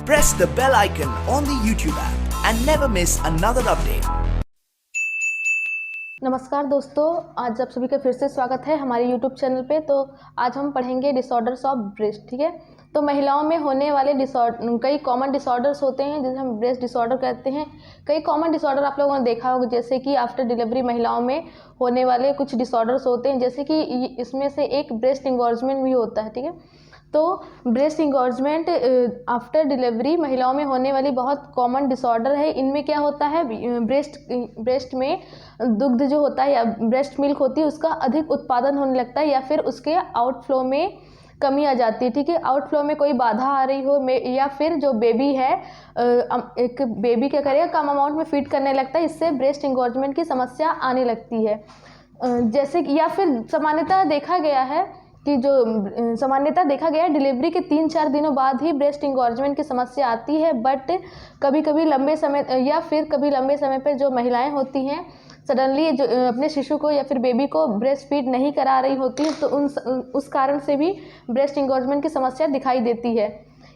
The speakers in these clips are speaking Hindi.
press the bell icon on the YouTube app and never miss another update. नमस्कार दोस्तों, आज आप सभी का फिर से स्वागत है हमारे YouTube चैनल पे। तो आज हम पढ़ेंगे डिसऑर्डर्स ऑफ ब्रेस्ट। ठीक है, तो महिलाओं में होने वाले कई कॉमन डिसऑर्डर्स होते हैं जिसे हम ब्रेस्ट डिसऑर्डर कहते हैं। कई कॉमन डिसऑर्डर आप लोगों ने देखा होगा, जैसे कि आफ्टर डिलीवरी महिलाओं में होने वाले कुछ डिसऑर्डर्स होते हैं, जैसे कि इसमें से एक ब्रेस्ट इंगॉर्जमेंट भी होता है। ठीक है, तो ब्रेस्ट इंगॉर्जमेंट आफ्टर डिलीवरी महिलाओं में होने वाली बहुत कॉमन डिसऑर्डर है। इनमें क्या होता है, ब्रेस्ट में दुग्ध जो होता है या ब्रेस्ट मिल्क होती है उसका अधिक उत्पादन होने लगता है, या फिर उसके आउटफ्लो में कमी आ जाती है। ठीक है, आउटफ्लो में कोई बाधा आ रही हो, या फिर जो बेबी है एक बेबी क्या करेगा, कम अमाउंट में फीड करने लगता है, इससे ब्रेस्ट इंगॉर्जमेंट की समस्या आने लगती है। जैसे कि या फिर सामान्यतः देखा गया है डिलीवरी के 3-4 दिनों बाद ही ब्रेस्ट इंगॉर्जमेंट की समस्या आती है। बट कभी कभी लंबे समय पर जो महिलाएं होती हैं सडनली जो अपने शिशु को या फिर बेबी को ब्रेस्ट फीड नहीं करा रही होती है, तो उस कारण से भी ब्रेस्ट इंगॉर्जमेंट की समस्या दिखाई देती है।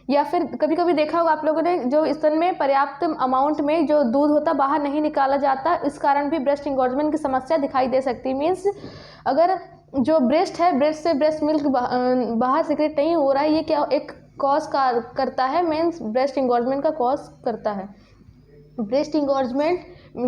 या फिर कभी कभी देखा होगा आप लोगों ने, जो स्तन में पर्याप्त अमाउंट में जो दूध होता बाहर नहीं निकाला जाता, इस कारण भी ब्रेस्ट इंगॉर्जमेंट की समस्या दिखाई दे सकती है। मीन्स अगर जो ब्रेस्ट है, ब्रेस्ट से ब्रेस्ट मिल्क बाहर सीक्रेट नहीं हो रहा है, ये क्या एक कॉज करता है, मीन्स ब्रेस्ट इंगॉर्जमेंट का कॉज करता है। ब्रेस्ट इंगॉर्जमेंट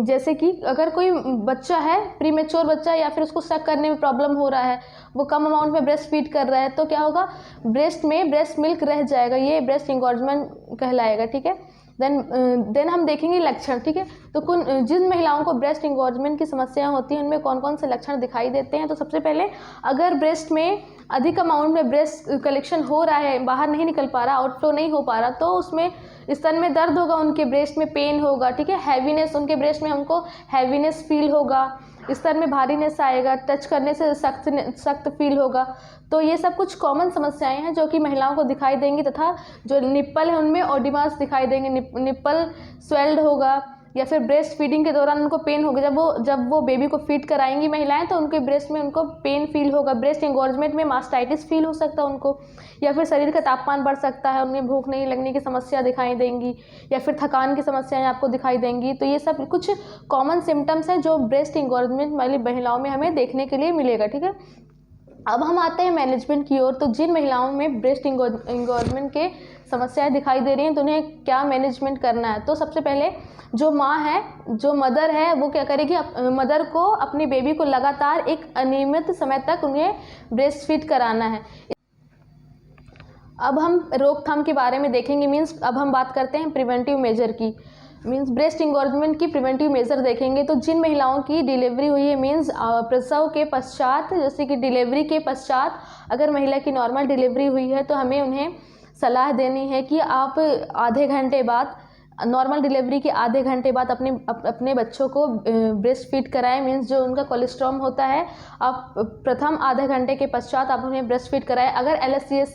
जैसे कि अगर कोई बच्चा है, प्रीमेच्योर बच्चा, या फिर उसको सक करने में प्रॉब्लम हो रहा है, वो कम अमाउंट में ब्रेस्ट फीड कर रहा है, तो क्या होगा, ब्रेस्ट में ब्रेस्ट मिल्क रह जाएगा, ये ब्रेस्ट इंगॉर्जमेंट कहलाएगा। ठीक है, देन हम देखेंगे लक्षण। ठीक है, तो जिन महिलाओं को ब्रेस्ट इंगॉर्जमेंट की समस्याएं होती हैं उनमें कौन कौन से लक्षण दिखाई देते हैं। तो सबसे पहले, अगर ब्रेस्ट में अधिक अमाउंट में ब्रेस्ट कलेक्शन हो रहा है, बाहर नहीं निकल पा रहा, आउटफ्लो नहीं हो पा रहा, तो उसमें स्तन में दर्द होगा, उनके ब्रेस्ट में पेन होगा। ठीक है, हैवीनेस, उनके ब्रेस्ट में हमको हैवीनेस फील होगा, स्तन में भारीनेस आएगा, टच करने से सख्त फील होगा। तो ये सब कुछ कॉमन समस्याएं हैं जो कि महिलाओं को दिखाई देंगी, तथा जो निप्पल है उनमें ऑडिमास दिखाई देंगे, निप्पल स्वेल्ड होगा, या फिर ब्रेस्ट फीडिंग के दौरान उनको पेन होगा। जब वो बेबी को फीड कराएंगी महिलाएं, तो उनके ब्रेस्ट में उनको पेन फील होगा। ब्रेस्ट इंगॉर्जमेंट में मास्टाइटिस फील हो सकता है उनको, या फिर शरीर का तापमान बढ़ सकता है, उनमें भूख नहीं लगने की समस्या दिखाई देंगी, या फिर थकान की समस्याएं आपको दिखाई देंगी। तो ये सब कुछ कॉमन सिम्टम्स हैं जो ब्रेस्ट इंगॉर्जमेंट वाली महिलाओं में हमें देखने के लिए मिलेगा। ठीक है, अब हम आते हैं मैनेजमेंट की ओर। तो जिन महिलाओं में ब्रेस्ट इंगॉर्जमेंट के समस्याएं दिखाई दे रही हैं, तो उन्हें क्या मैनेजमेंट करना है। तो सबसे पहले जो माँ है, जो मदर है, वो क्या करेगी, मदर को अपनी बेबी को लगातार एक अनियमित समय तक उन्हें ब्रेस्ट फीड कराना है। अब हम रोकथाम के बारे में देखेंगे, मीन्स अब हम बात करते हैं प्रिवेंटिव मेजर की। मीन्स ब्रेस्ट इंगॉर्जमेंट की प्रिवेंटिव मेजर देखेंगे। तो जिन महिलाओं की डिलीवरी हुई है, मीन्स प्रसव के पश्चात, जैसे कि डिलीवरी के पश्चात अगर महिला की नॉर्मल डिलीवरी हुई है, तो हमें उन्हें सलाह देनी है कि आप आधे घंटे बाद, नॉर्मल डिलीवरी के आधे घंटे बाद अपने बच्चों को ब्रेस्ट फीड कराएं। मीन्स जो उनका कोलेस्ट्रॉल होता है, आप प्रथम आधे घंटे के पश्चात आप उन्हें ब्रेस्ट फीड कराएं। अगर LSCS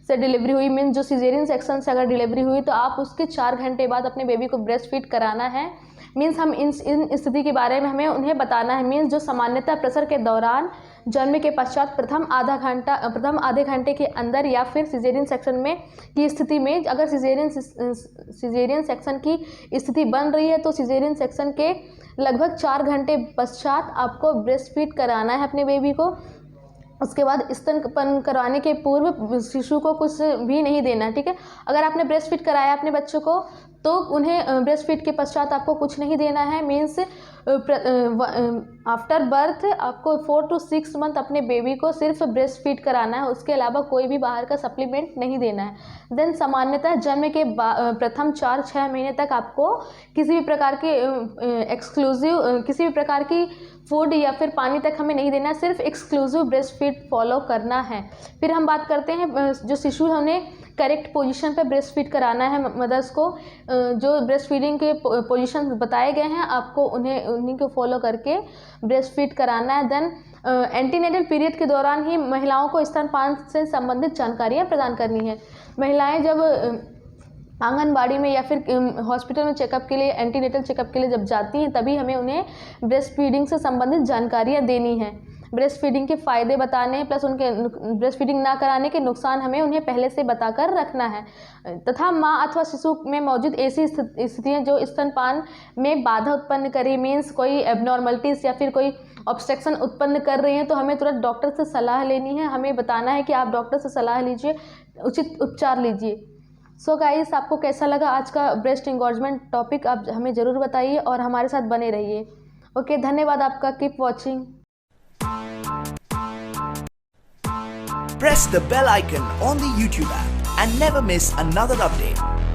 से डिलीवरी हुई, मीन्स जो सिजेरियन सेक्शन से अगर डिलीवरी हुई, तो आप उसके 4 घंटे बाद अपने बेबी को ब्रेस्ट फीड कराना है। मीन्स हम इन स्थिति के बारे में हमें उन्हें बताना है। मीन्स जो सामान्यतः प्रसव के दौरान, जन्म के पश्चात प्रथम आधे घंटे के अंदर, या फिर सिजेरियन सेक्शन में की स्थिति में, अगर सिजेरियन सेक्शन की स्थिति बन रही है, तो सिजेरियन सेक्शन के लगभग 4 घंटे पश्चात आपको ब्रेस्ट फीड कराना है अपने बेबी को। उसके बाद स्तनपान करवाने के पूर्व शिशु को कुछ भी नहीं देना। ठीक है, अगर आपने ब्रेस्ट फीड कराया अपने बच्चों को, तो उन्हें ब्रेस्ट फीड के पश्चात आपको कुछ नहीं देना है। मीन्स आफ्टर बर्थ आपको 4 to 6 मंथ अपने बेबी को सिर्फ ब्रेस्ट फीड कराना है, उसके अलावा कोई भी बाहर का सप्लीमेंट नहीं देना है। देन सामान्यतः जन्म के प्रथम 4-6 महीने तक आपको किसी भी प्रकार की फूड या फिर पानी तक हमें नहीं देना, सिर्फ एक्सक्लूसिव ब्रेस्ट फीड फॉलो करना है। फिर हम बात करते हैं जो शिशु उन्हें करेक्ट पोजीशन पे ब्रेस्ट फीड कराना है मदर्स को। जो ब्रेस्ट फीडिंग के पोजीशन बताए गए हैं, आपको उन्हीं को फॉलो करके ब्रेस्ट फीड कराना है। देन एंटीनेटल पीरियड के दौरान ही महिलाओं को स्तनपान से संबंधित जानकारियाँ प्रदान करनी है। महिलाएं जब आंगनबाड़ी में या फिर हॉस्पिटल में चेकअप के लिए, एंटीनेटल चेकअप के लिए जब जाती हैं, तभी हमें उन्हें ब्रेस्ट फीडिंग से संबंधित जानकारियाँ देनी हैं। ब्रेस्ट फीडिंग के फ़ायदे बताने हैं, प्लस उनके ब्रेस्ट फीडिंग ना कराने के नुकसान हमें उन्हें पहले से बताकर रखना है, तथा माँ अथवा शिशु में मौजूद ऐसी स्थितियाँ जो स्तनपान में बाधा उत्पन्न करें, मीन्स कोई एबनॉर्मलिटीज़ या फिर कोई ऑब्स्ट्रक्शन उत्पन्न कर रही हैं, तो हमें तुरंत डॉक्टर से सलाह लेनी है। हमें बताना है कि आप डॉक्टर से सलाह लीजिए, उचित उपचार लीजिए। सो गाइस, आपको कैसा लगा आज का ब्रेस्ट इंगॉर्जमेंट टॉपिक, आप हमें ज़रूर बताइए और हमारे साथ बने रहिए। ओके, धन्यवाद आपका। Keep watching. Press the bell icon on the YouTube app and never miss another update.